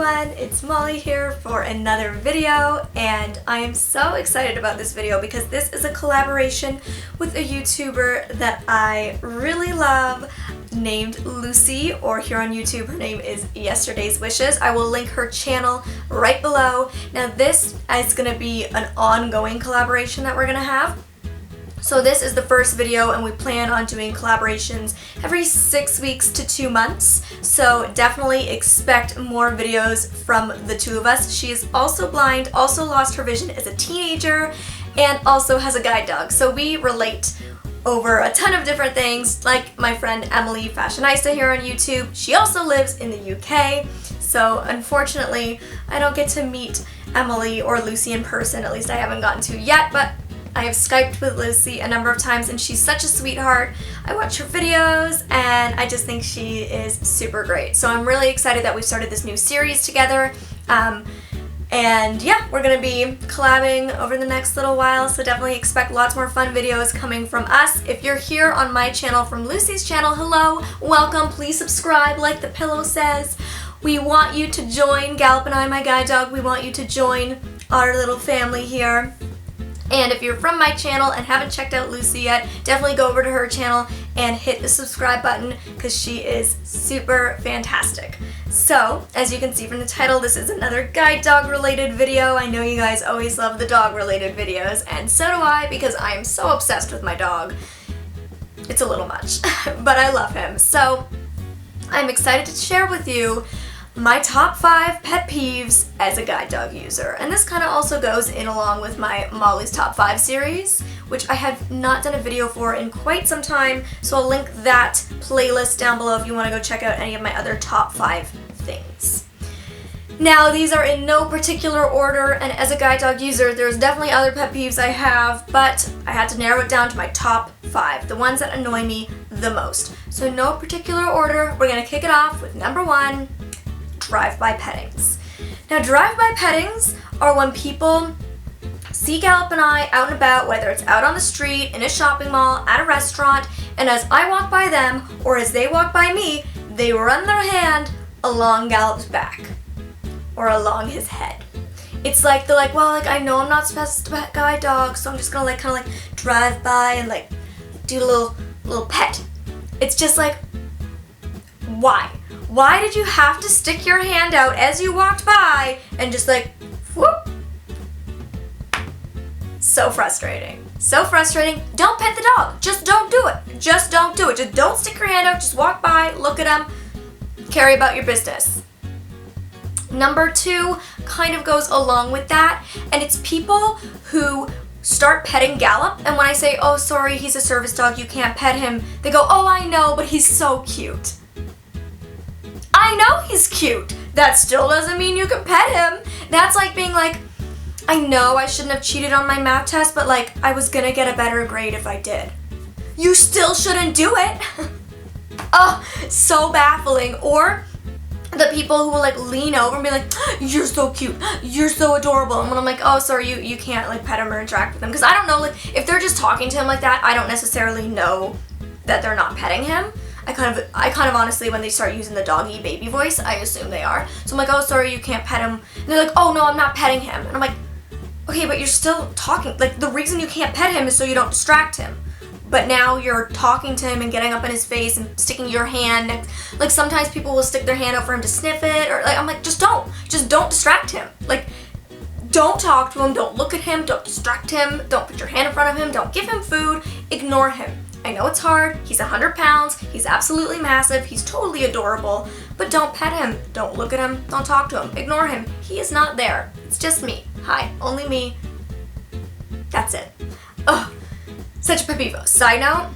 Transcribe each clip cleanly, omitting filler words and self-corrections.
everyone, it's Molly here for another video, and I am so excited about this video because this is a collaboration with a YouTuber that I really love named Lucy, or here on YouTube her name is YesterdaysWishes. I will link her channel right below. Now this is going to be an ongoing collaboration that we're going to have. So this is the first video and we plan on doing collaborations every 6 weeks to 2 months. So definitely expect more videos from the two of us. She is also blind, also lost her vision as a teenager, and also has a guide dog. So we relate over a ton of different things, like my friend Emily Fashionista here on YouTube. She also lives in the UK. So unfortunately, I don't get to meet Emily or Lucy in person, at least I haven't gotten to yet, but I have Skyped with Lucy a number of times and she's such a sweetheart. I watch her videos and I just think she is super great. So I'm really excited that we've started this new series together. And yeah, we're going to be collabing over the next little while, so definitely expect lots more fun videos coming from us. If you're here on my channel from Lucy's channel, hello, welcome, please subscribe like the pillow says. We want you to join Gallop and I, my guide dog. We want you to join our little family here. And if you're from my channel and haven't checked out Lucy yet, definitely go over to her channel and hit the subscribe button because she is super fantastic. So, as you can see from the title, this is another guide dog related video. I know you guys always love the dog related videos, and so do I because I am so obsessed with my dog. It's a little much, but I love him. So, I'm excited to share with you my top 5 pet peeves as a guide dog user. And this kind of also goes in along with my Molly's Top 5 series, which I have not done a video for in quite some time, so I'll link that playlist down below if you want to go check out any of my other top 5 things. Now, these are in no particular order, and as a guide dog user, there's definitely other pet peeves I have, but I had to narrow it down to my top 5, the ones that annoy me the most. So in no particular order, we're going to kick it off with number 1, drive-by pettings. Now, drive-by pettings are when people see Gallop and I out and about, whether it's out on the street, in a shopping mall, at a restaurant, and as I walk by them, or as they walk by me, they run their hand along Gallop's back, or along his head. It's like, they're like, well, like, I know I'm not supposed to pet guide dogs, so I'm just gonna, like, kind of, like, drive by and, like, do a little pet. It's just like, why? Why did you have to stick your hand out as you walked by and just like, whoop? So frustrating. So frustrating. Don't pet the dog. Just don't do it. Just don't do it. Just don't stick your hand out. Just walk by, look at him, carry about your business. Number 2 kind of goes along with that, and it's people who start petting Gallop, and when I say, oh, sorry, he's a service dog, you can't pet him, they go, oh, I know, but he's so cute. I know he's cute. That still doesn't mean you can pet him. That's like being like, I know I shouldn't have cheated on my math test, but like, I was gonna get a better grade if I did. You still shouldn't do it. Oh, so baffling. Or the people who will like lean over and be like, you're so cute, you're so adorable. And when I'm like, oh, sorry, you can't like pet him or interact with him. Because I don't know, like, if they're just talking to him like that, I don't necessarily know that they're not petting him. I kind of honestly, when they start using the doggy baby voice, I assume they are. So I'm like, oh, sorry, you can't pet him. And they're like, oh, no, I'm not petting him. And I'm like, okay, but you're still talking. Like, the reason you can't pet him is so you don't distract him. But now you're talking to him and getting up in his face and sticking your hand next. Like, sometimes people will stick their hand out for him to sniff it. Or, like, I'm like, just don't distract him. Like, don't talk to him. Don't look at him. Don't distract him. Don't put your hand in front of him. Don't give him food. Ignore him. I know it's hard, he's 100 pounds, he's absolutely massive, he's totally adorable, but don't pet him, don't look at him, don't talk to him, ignore him. He is not there. It's just me. Hi, only me. That's it. Ugh, such a pet peeve. Side note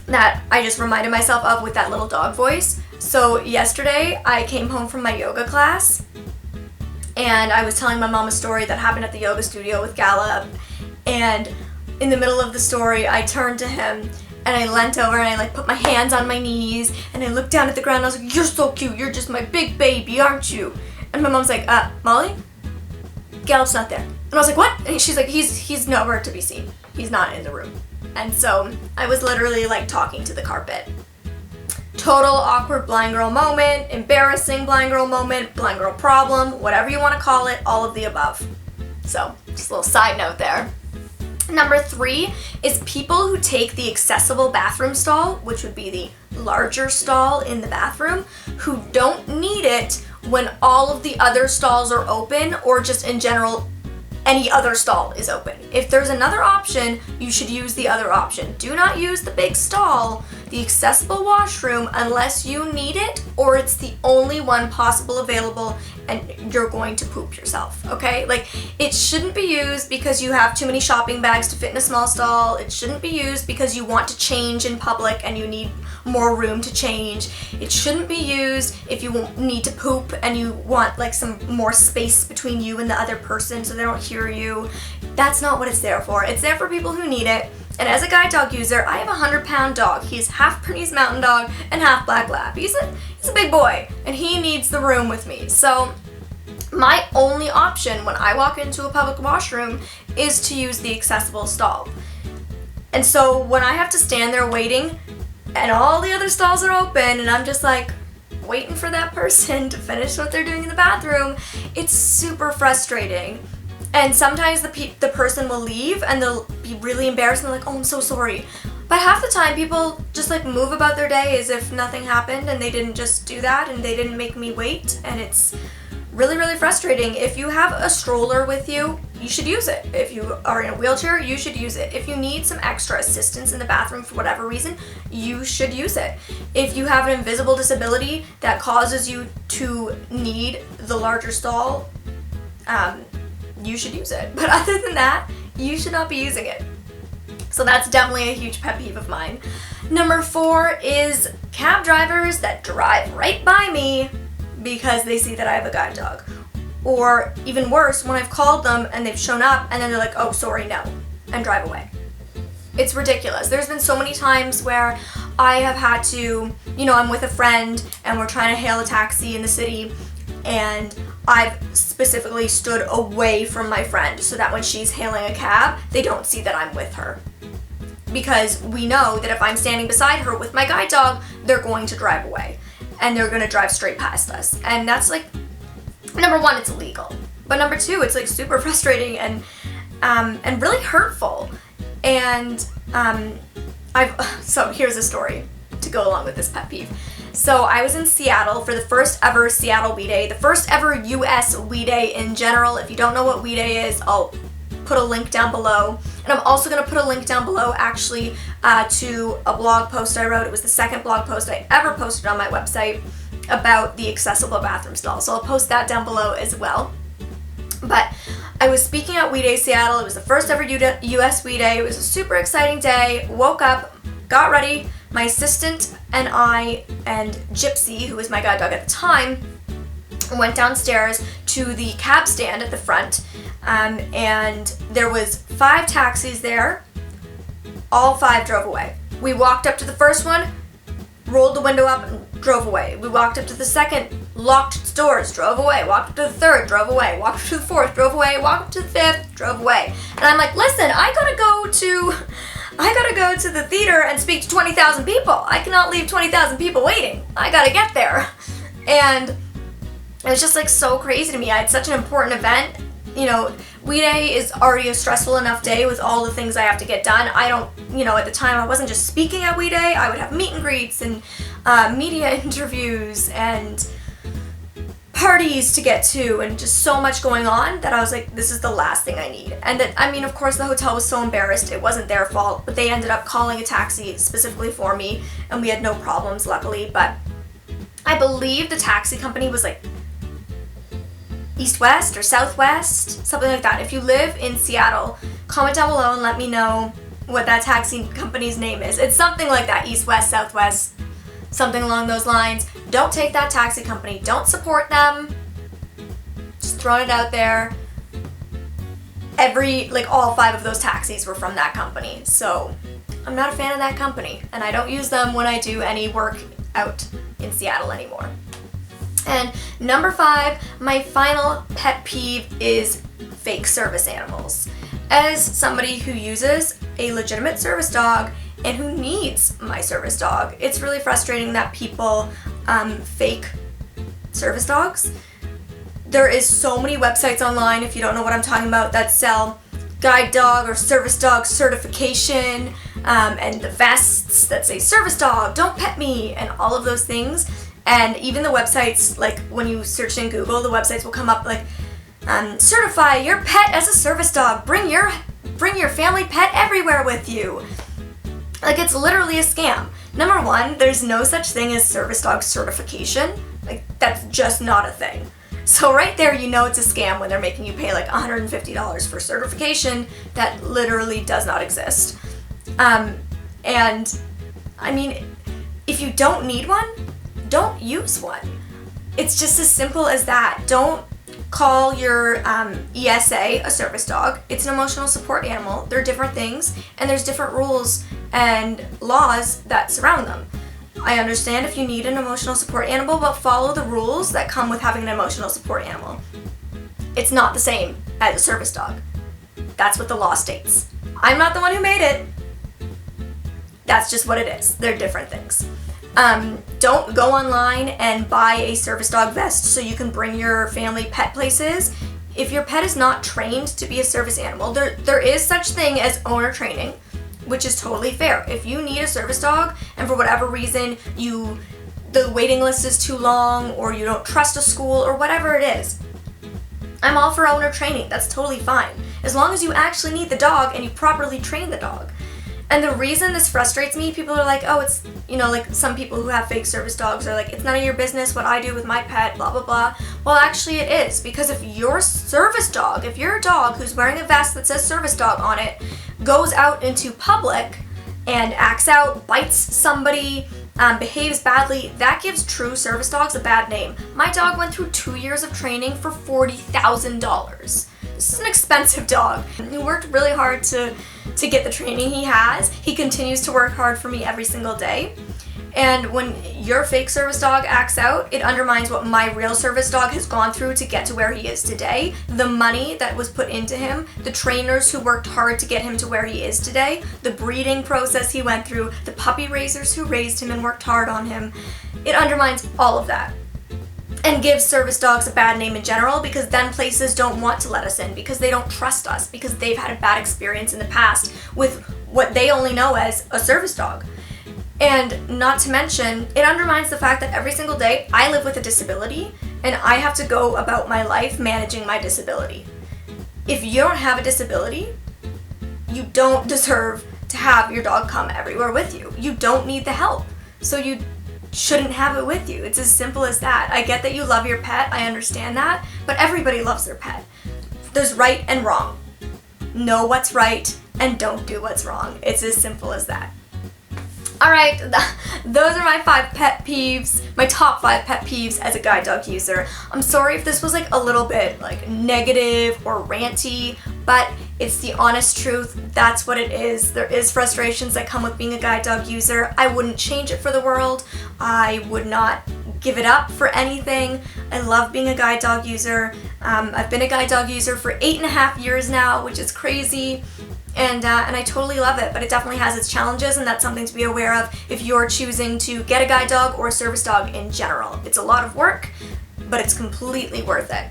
that I just reminded myself of with that little dog voice. So yesterday I came home from my yoga class and I was telling my mom a story that happened at the yoga studio with Gallop, and in the middle of the story, I turned to him and I leant over and I like put my hands on my knees and I looked down at the ground and I was like, you're so cute, you're just my big baby, aren't you? And my mom's like, Molly? Gallop's not there. And I was like, what? And she's like, he's nowhere to be seen. He's not in the room. And so I was literally like talking to the carpet. total awkward blind girl moment, embarrassing blind girl moment, blind girl problem, whatever you want to call it, all of the above. So, just a little side note there. Number 3 is people who take the accessible bathroom stall, which would be the larger stall in the bathroom, who don't need it when all of the other stalls are open, or just in general any other stall is open. If there's another option, you should use the other option. Do not use the big stall, the accessible washroom, unless you need it or it's the only one possible available and you're going to poop yourself, okay? Like, it shouldn't be used because you have too many shopping bags to fit in a small stall. It shouldn't be used because you want to change in public and you need more room to change. It shouldn't be used if you need to poop and you want like some more space between you and the other person so they don't hear you. That's not what it's there for. It's there for people who need it. And as a guide dog user, I have a 100-pound dog. He's half Bernese Mountain Dog and half Black Lab. He's a big boy and he needs the room with me. So my only option when I walk into a public washroom is to use the accessible stall. And so when I have to stand there waiting and all the other stalls are open and I'm just like waiting for that person to finish what they're doing in the bathroom, it's super frustrating. And sometimes the person will leave and they'll be really embarrassed and they're like, oh, I'm so sorry. But half the time people just like move about their day as if nothing happened and they didn't just do that and they didn't make me wait, and it's really, really frustrating. If you have a stroller with you, you should use it. If you are in a wheelchair, you should use it. If you need some extra assistance in the bathroom for whatever reason, you should use it. If you have an invisible disability that causes you to need the larger stall, you should use it. But other than that, you should not be using it. So that's definitely a huge pet peeve of mine. Number 4 is cab drivers that drive right by me because they see that I have a guide dog. Or even worse, when I've called them and they've shown up and then they're like, oh, sorry, no, and drive away. It's ridiculous. There's been so many times where I have had to, I'm with a friend and we're trying to hail a taxi in the city, and I've specifically stood away from my friend so that when she's hailing a cab, they don't see that I'm with her. Because we know that if I'm standing beside her with my guide dog, they're going to drive away. And they're going to drive straight past us. And that's like, number 1, it's illegal. But number 2, it's like super frustrating and really hurtful. And so here's a story to go along with this pet peeve. So I was in Seattle for the first ever Seattle We-Day, the first ever US We-Day in general. If you don't know what We-Day is, I'll put a link down below. And I'm also going to put a link down below actually to a blog post I wrote. It was the second blog post I ever posted on my website about the accessible bathroom stall. So I'll post that down below as well. But I was speaking at We-Day Seattle. It was the first ever US We-Day. It was a super exciting day. Woke up, got ready. My assistant and I and Gypsy, who was my guide dog at the time, went downstairs to the cab stand at the front, and there was 5 taxis there. All 5 drove away. We walked up to the first one, rolled the window up and drove away. We walked up to the second, locked its doors, drove away. Walked up to the third, drove away. Walked up to the fourth, drove away. Walked up to the fifth, drove away. And I'm like, listen, I gotta go to the theater and speak to 20,000 people. I cannot leave 20,000 people waiting. I gotta get there. And it was just like so crazy to me. I had such an important event. We-Day is already a stressful enough day with all the things I have to get done. I don't, at the time I wasn't just speaking at We-Day. I would have meet and greets and media interviews and parties to get to, and just so much going on that I was like, this is the last thing I need. And of course the hotel was so embarrassed. It wasn't their fault, but they ended up calling a taxi specifically for me and we had no problems, luckily. But I believe the taxi company was like East West or Southwest, something like that. If you live in Seattle, comment down below and let me know what that taxi company's name is. It's something like that, East West, Southwest, something along those lines. Don't take that taxi company. Don't support them. Just throwing it out there. All 5 of those taxis were from that company. So I'm not a fan of that company, and I don't use them when I do any work out in Seattle anymore. And number 5, my final pet peeve is fake service animals. As somebody who uses a legitimate service dog and who needs my service dog. It's really frustrating that people fake service dogs. There is so many websites online, if you don't know what I'm talking about, that sell guide dog or service dog certification, and the vests that say service dog, don't pet me, and all of those things. And even the websites, like when you search in Google, the websites will come up like, certify your pet as a service dog, bring your family pet everywhere with you. Like, it's literally a scam. Number one, there's no such thing as service dog certification. Like, that's just not a thing. So right there, you know it's a scam when they're making you pay like $150 for certification that literally does not exist. And I mean, if you don't need one, don't use one. It's just as simple as that. Don't call your ESA a service dog. It's an emotional support animal. They're different things, and there's different rules and laws that surround them. I understand if you need an emotional support animal, but follow the rules that come with having an emotional support animal. It's not the same as a service dog. That's what the law states. I'm not the one who made it. That's just what it is. They're different things. Don't go online and buy a service dog vest so you can bring your family pet places. If your pet is not trained to be a service animal, there is such thing as owner training, which is totally fair. If you need a service dog and for whatever reason the waiting list is too long, or you don't trust a school, or whatever it is, I'm all for owner training. That's totally fine, as long as you actually need the dog and you properly train the dog. And the reason this frustrates me, people are like, oh, it's, like some people who have fake service dogs are like, it's none of your business what I do with my pet, blah, blah, blah. Well, actually it is, because if your service dog, if your dog who's wearing a vest that says service dog on it, goes out into public and acts out, bites somebody, behaves badly, that gives true service dogs a bad name. My dog went through 2 years of training for $40,000. This is an expensive dog. He worked really hard to get the training he has. He continues to work hard for me every single day. And when your fake service dog acts out, it undermines what my real service dog has gone through to get to where he is today. The money that was put into him, the trainers who worked hard to get him to where he is today, the breeding process he went through, the puppy raisers who raised him and worked hard on him. It undermines all of that. And gives service dogs a bad name in general, because then places don't want to let us in because they don't trust us, because they've had a bad experience in the past with what they only know as a service dog. And not to mention, it undermines the fact that every single day I live with a disability and I have to go about my life managing my disability. If you don't have a disability, you don't deserve to have your dog come everywhere with you. You don't need the help. So you shouldn't have it with you. It's as simple as that. I get that you love your pet, I understand that, but everybody loves their pet. There's right and wrong. Know what's right and don't do what's wrong. It's as simple as that. Alright, those are my 5 pet peeves, my top 5 pet peeves as a guide dog user. I'm sorry if this was like a little bit like negative or ranty, but it's the honest truth. That's what it is. There is frustrations that come with being a guide dog user. I wouldn't change it for the world. I would not give it up for anything. I love being a guide dog user. I've been a guide dog user for 8.5 years now, which is crazy. And I totally love it, but it definitely has its challenges, and that's something to be aware of if you're choosing to get a guide dog or a service dog in general. It's a lot of work, but it's completely worth it.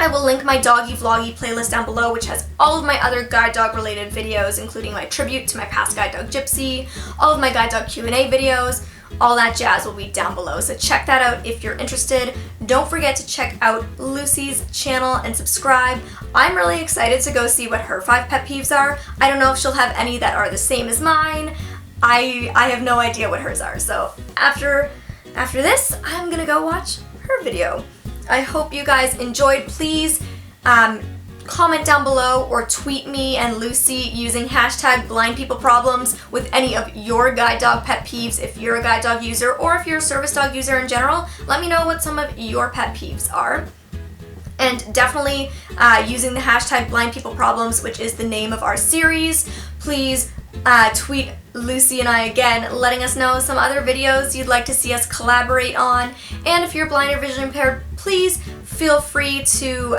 I will link my doggy vloggy playlist down below, which has all of my other guide dog related videos, including my tribute to my past guide dog Gypsy, all of my guide dog Q&A videos. All that jazz will be down below, so check that out if you're interested. Don't forget to check out Lucy's channel and subscribe. I'm really excited to go see what her 5 pet peeves are. I don't know if she'll have any that are the same as mine. I have no idea what hers are, so after this, I'm gonna go watch her video. I hope you guys enjoyed. Please comment down below or tweet me and Lucy using hashtag blindpeopleproblems with any of your guide dog pet peeves if you're a guide dog user, or if you're a service dog user in general. Let me know what some of your pet peeves are. And definitely using the hashtag blindpeopleproblems, which is the name of our series. Please tweet Lucy and I again, letting us know some other videos you'd like to see us collaborate on. And if you're blind or vision impaired, please feel free to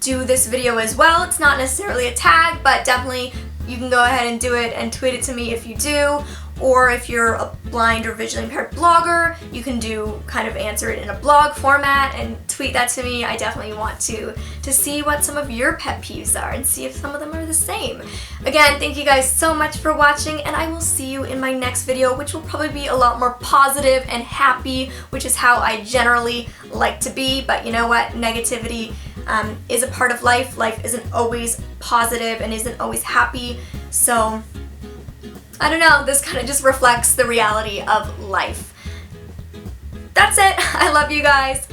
do this video as well. It's not necessarily a tag, but definitely you can go ahead and do it and tweet it to me if you do. Or if you're a blind or visually impaired blogger, you can kind of answer it in a blog format and tweet that to me. I definitely want to see what some of your pet peeves are and see if some of them are the same. Again, thank you guys so much for watching, and I will see you in my next video, which will probably be a lot more positive and happy, which is how I generally like to be. But you know what? Negativity is a part of life. Life isn't always positive and isn't always happy. So I don't know, this kind of just reflects the reality of life. That's it. I love you guys.